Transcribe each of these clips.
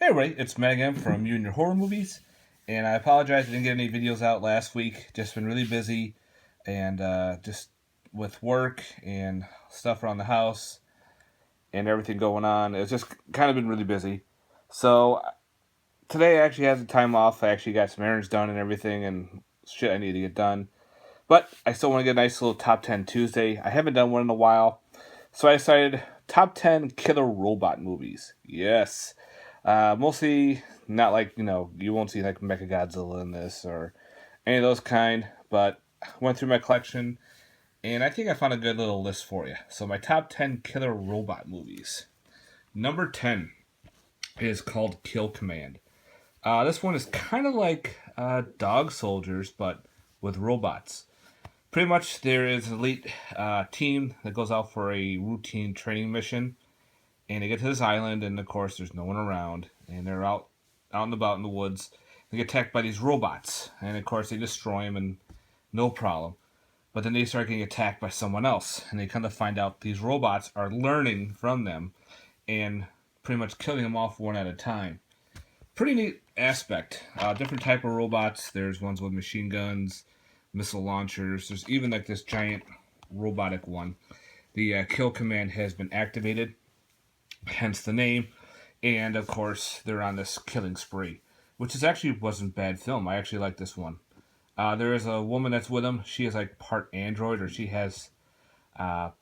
Hey everybody, it's Matt again from You and Your Horror Movies, and I apologize I didn't get any videos out last week. Just been really busy, and just with work and stuff around the house and everything going on. It's just kind of been really busy. So today I actually had the time off. I actually got some errands done and everything, and shit I need to get done. But I still want to get a nice little top 10 Tuesday. I haven't done one in a while, so I decided top 10 killer robot movies. Yes. Mostly not like, you won't see like Mechagodzilla in this or any of those kind, but I went through my collection and I think I found a good little list for you. So, my top 10 killer robot movies. Number 10 is called Kill Command. This one is kind of like Dog Soldiers, but with robots. Pretty much, there is an elite team that goes out for a routine training mission, and they get to this island, and of course, there's no one around, and they're out and about in the woods. They get attacked by these robots, and of course, they destroy them, and no problem. But then they start getting attacked by someone else, and they kind of find out these robots are learning from them, and pretty much killing them off one at a time. Pretty neat aspect. Different type of robots. There's ones with machine guns, missile launchers. There's even like this giant robotic one. The kill command has been activated, hence the name. And of course, they're on this killing spree, which is actually wasn't bad film. I actually like this one. There is a woman that's with him. She is like part android, or she has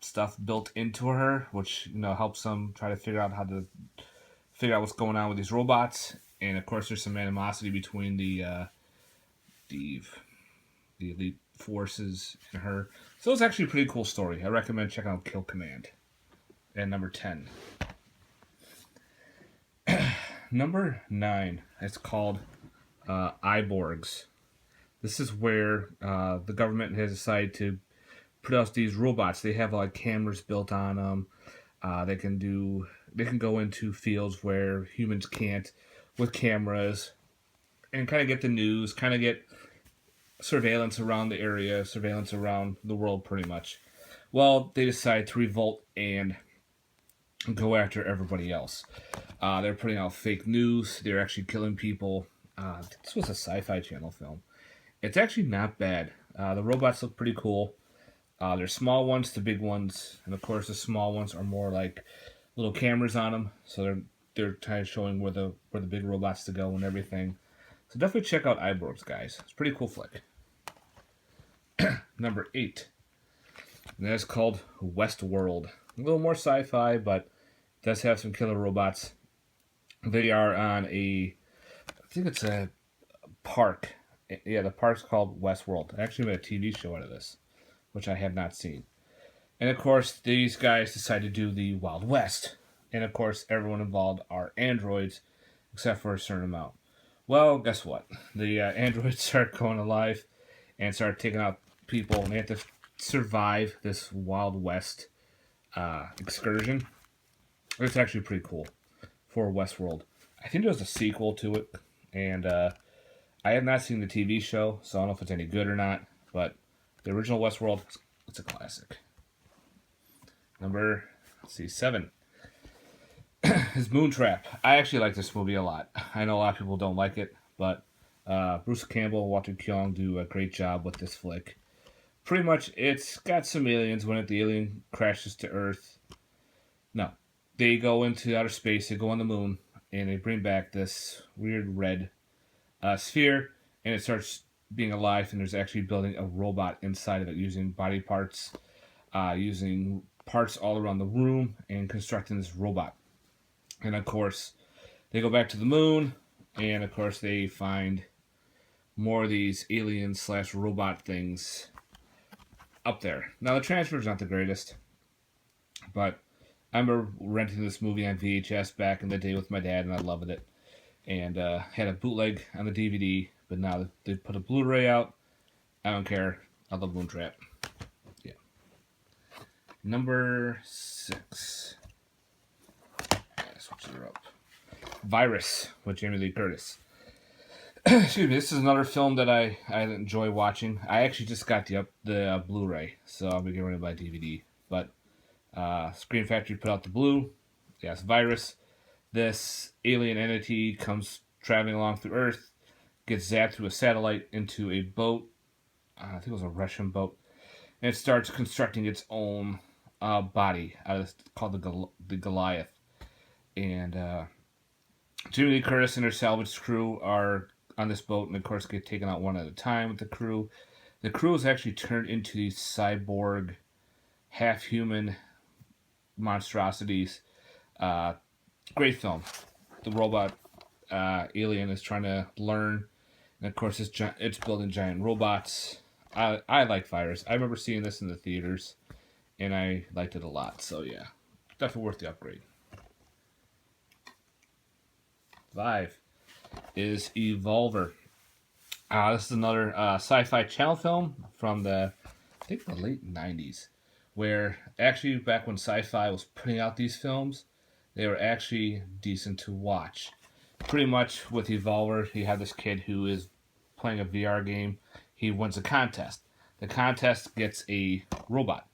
stuff built into her, which helps them try to figure out what's going on with these robots. And of course, there's some animosity between the the elite forces and her. So it's actually a pretty cool story. I recommend checking out Kill Command. And number 10. Number 9. It's called Eyeborgs. This is where the government has decided to put out these robots. They have like cameras built on them. They can go into fields where humans can't with cameras and kind of get the news, kind of get surveillance around the area, surveillance around the world pretty much. Well, they decide to revolt and go after everybody else. They're putting out fake news. They're actually killing people. This was a Sci-Fi Channel film. It's actually not bad. The robots look pretty cool. There's small ones to big ones, and of course the small ones are more like little cameras on them, so they're kind of showing where the big robots to go and everything. So definitely check out Eyeborgs, guys. It's a pretty cool flick. Number 8, and that's called Westworld. A little more sci-fi, but it does have some killer robots. They are on I think it's a park. Yeah, the park's called Westworld. I actually made a TV show out of this, which I have not seen. And of course, these guys decide to do the Wild West. And of course, everyone involved are androids, except for a certain amount. Well, guess what? The androids start going alive and start taking out people, and they have to survive this Wild West excursion. It's actually pretty cool for Westworld. I think there's a sequel to it, and I have not seen the TV show, so I don't know if it's any good or not, but the original Westworld, it's a classic. Number, 7 is Mooncraft. I actually like this movie a lot. I know a lot of people don't like it, but Bruce Campbell and Walter Keong do a great job with this flick. Pretty much, it's got some aliens when the alien crashes to Earth. No, they go into outer space, they go on the moon, and they bring back this weird red sphere, and it starts being alive, and there's actually building a robot inside of it using body parts, using parts all around the room, and constructing this robot. And of course, they go back to the moon, and of course, they find more of these alien / robot things up there. Now, the transfer's not the greatest, but I remember renting this movie on VHS back in the day with my dad, and I loved it. And had a bootleg on the DVD, but now they put a Blu-ray out. I don't care. I love Mooncraft. Yeah. Number 6. Switch it up. Virus with Jamie Lee Curtis. Excuse me. This is another film that I enjoy watching. I actually just got the Blu-ray, so I'll be getting ready to buy DVD. But Screen Factory put out the blue. Yes, Virus. This alien entity comes traveling along through Earth, gets zapped through a satellite into a boat. I think it was a Russian boat, and it starts constructing its own body called the Goliath. And Jimmy Lee Curtis and her salvage crew are on this boat, and of course get taken out one at a time with the crew. The crew is actually turned into these cyborg, half-human monstrosities. Uh, Great film. The robot alien is trying to learn, and of course it's building giant robots. I like Virus. I remember seeing this in the theaters, and I liked it a lot. So yeah, definitely worth the upgrade. 5 is Evolver. This is another sci-fi channel film from I think the late 90s, where actually back when sci-fi was putting out these films, they were actually decent to watch. Pretty much with Evolver, you have this kid who is playing a VR game. He wins a contest. The contest gets a robot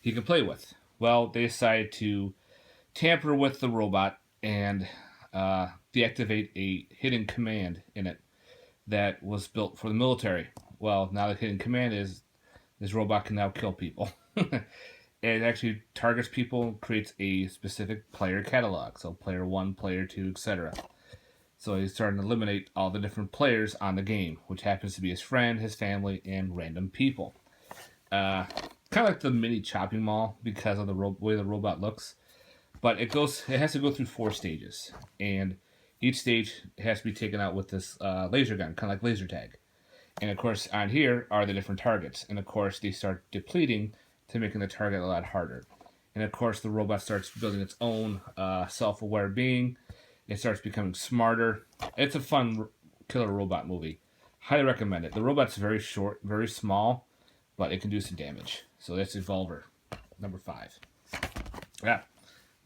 he can play with. Well, they decide to tamper with the robot and deactivate a hidden command in it that was built for the military. Well, now the hidden command is this robot can now kill people. It actually targets people, creates a specific player catalog. So player 1, player 2, etc. So he's starting to eliminate all the different players on the game, which happens to be his friend, his family, and random people. Uh, kind of like the mini chopping mall because of the way the robot looks. But it has to go through 4 stages, and each stage has to be taken out with this laser gun, kind of like laser tag. And of course, on here are the different targets, and of course they start depleting to making the target a lot harder. And of course, the robot starts building its own self-aware being. It starts becoming smarter. It's a fun killer robot movie. Highly recommend it. The robot's very short, very small, but it can do some damage. So that's Evolver, number 5. Yeah.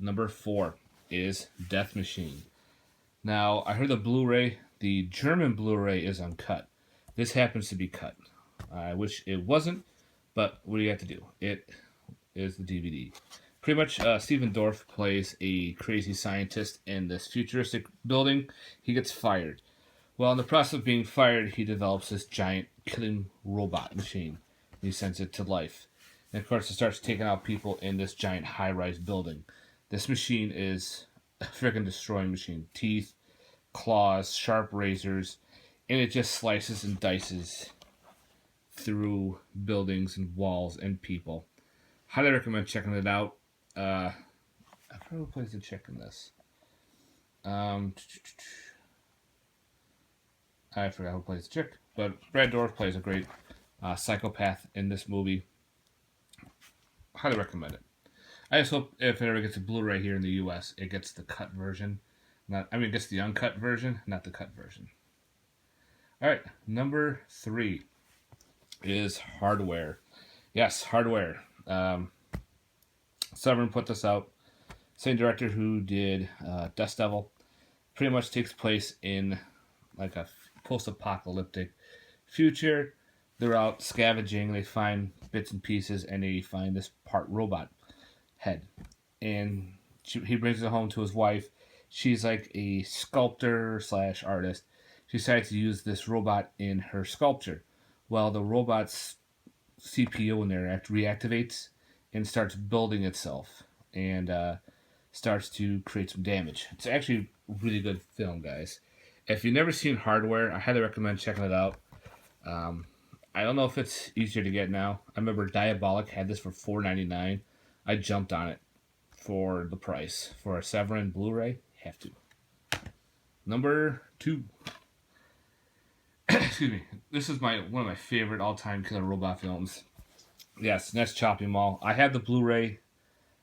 Number 4 is Death Machine. Now, I heard the German Blu-ray is uncut. This happens to be cut. I wish it wasn't, but what do you have to do? It is the DVD. Pretty much, Stephen Dorff plays a crazy scientist in this futuristic building. He gets fired. Well, in the process of being fired, he develops this giant killing robot machine. He sends it to life. And of course, it starts taking out people in this giant high-rise building. This machine is a freaking destroying machine. Teeth, claws, sharp razors, and it just slices and dices through buildings and walls and people. Highly recommend checking it out. I forgot who plays the chick in this. I forgot who plays the chick, but Brad Dourif plays a great psychopath in this movie. Highly recommend it. I just hope if it ever gets a Blu-ray here in the U.S., it gets the cut version. It gets the uncut version, not the cut version. All right, number 3 is Hardware. Yes, Hardware. Severin put this out. Same director who did Dust Devil. Pretty much takes place in like a post-apocalyptic future. They're out scavenging. They find bits and pieces, and they find this part robot head, and he brings it home to his wife. She's like a sculptor / artist. She decides to use this robot in her sculpture. Well, the robot's CPU in there reactivates and starts building itself and starts to create some damage. It's actually a really good film, guys. If you've never seen Hardware, I highly recommend checking it out. I don't know if it's easier to get now. I remember Diabolic had this for $4.99. I jumped on it for the price. For a Severin Blu-ray, have to. Number 2. Excuse me. This is one of my favorite all-time killer robot films. Yes, that's Chopping Mall. I have the Blu-ray.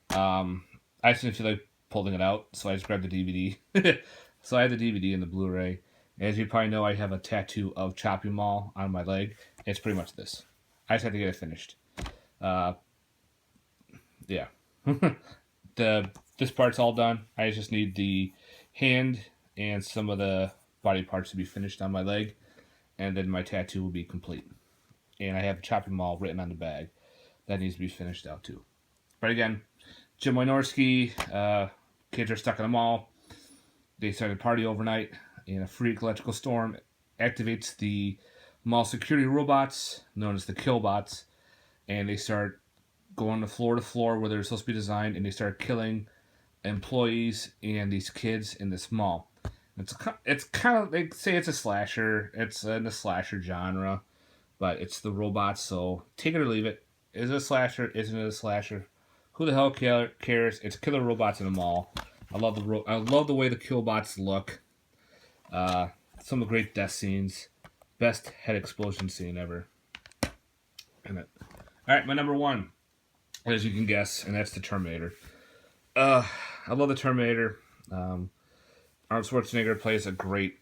I just didn't feel like pulling it out, so I just grabbed the DVD. So I have the DVD and the Blu-ray. As you probably know, I have a tattoo of Chopping Mall on my leg. It's pretty much this. I just had to get it finished. Yeah. This part's all done. I just need the hand and some of the body parts to be finished on my leg, and then my tattoo will be complete. And I have Chopping Mall written on the bag. That needs to be finished out too. But again, Jim Wynorski, kids are stuck in a mall. they started a party overnight, and a freak electrical storm activates the mall security robots, known as the killbots, and they start going to floor where they're supposed to be designed, and they start killing employees and these kids in this mall. It's kind of, they say it's a slasher. It's in the slasher genre, but it's the robots. So take it or leave it. Is it a slasher? Isn't it a slasher? Who the hell cares? It's killer robots in a mall. I love I love the way the killbots look. Some of the great death scenes. Best head explosion scene ever. In it. All right, my number one, as you can guess, and that's the Terminator. I love the Terminator. Arnold Schwarzenegger plays a great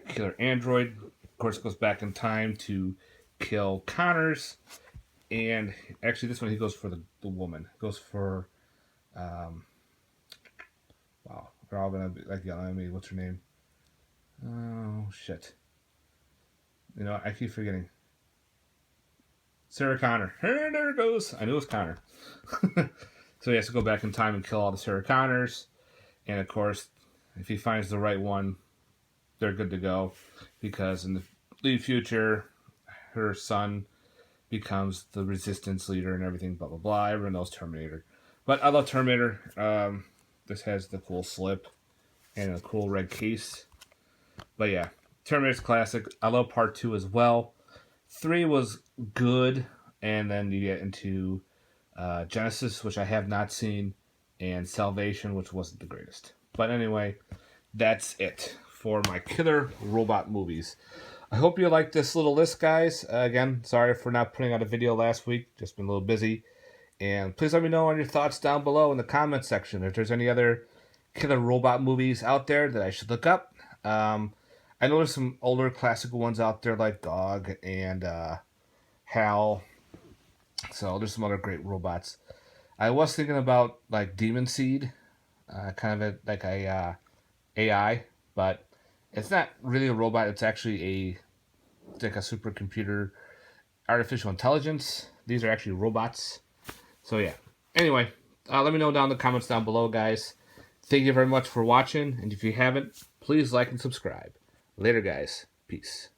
killer android. Of course, goes back in time to kill Connors. And actually, this one he goes for the woman. Goes for, wow, they're all gonna be like yelling at me. What's her name? Oh shit! You know, I keep forgetting. Sarah Connor. There it goes. I knew it was Connor. So he has to go back in time and kill all the Sarah Connors. And of course, if he finds the right one, they're good to go. Because in the lead future, her son becomes the resistance leader and everything, blah, blah, blah. Everyone knows Terminator. But I love Terminator. This has the cool slip and a cool red case. But yeah, Terminator's classic. I love part 2 as well. 3 was good, and then you get into Genesis, which I have not seen, and Salvation, which wasn't the greatest. But anyway, that's it for my killer robot movies. I hope you like this little list, guys. Again, sorry for not putting out a video last week. Just been a little busy. And please let me know on your thoughts down below in the comment section if there's any other killer robot movies out there that I should look up. I know there's some older classical ones out there like Dog and Hal. So there's some other great robots. I was thinking about like Demon Seed, kind of like a AI, but it's not really a robot. It's actually like a supercomputer, artificial intelligence. These are actually robots. So yeah. Anyway, let me know down in the comments down below, guys. Thank you very much for watching, and if you haven't, please like and subscribe. Later, guys. Peace.